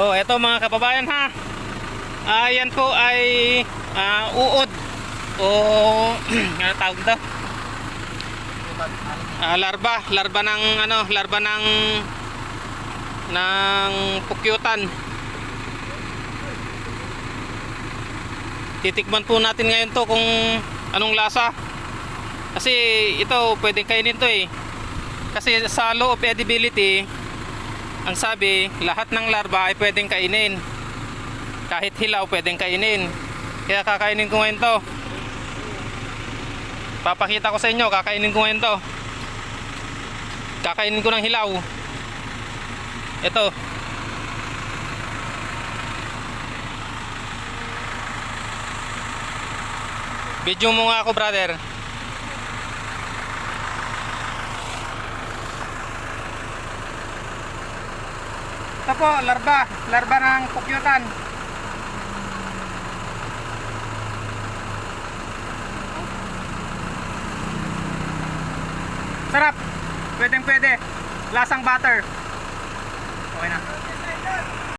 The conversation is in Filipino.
Oh, eto mga kababayan ha. Ayan po ay uod o ano tawag dito? Larba ng larba ng pukyutan. Titikman po natin ngayon to kung anong lasa. Kasi ito pwedeng kainin to eh. Kasi sa law of edibility, ang sabi, lahat ng larba ay pwedeng kainin. Kahit hilaw pwedeng kainin. Kaya kakainin ko ngayon to. Papakita ko sa inyo, kakainin ko ngayon to. Kakainin ko ng hilaw. Ito. Video mo nga ako, brother. Ito po, larba ng pukyutan. Sarap. Pwedeng pwede. Lasang butter. Okay na.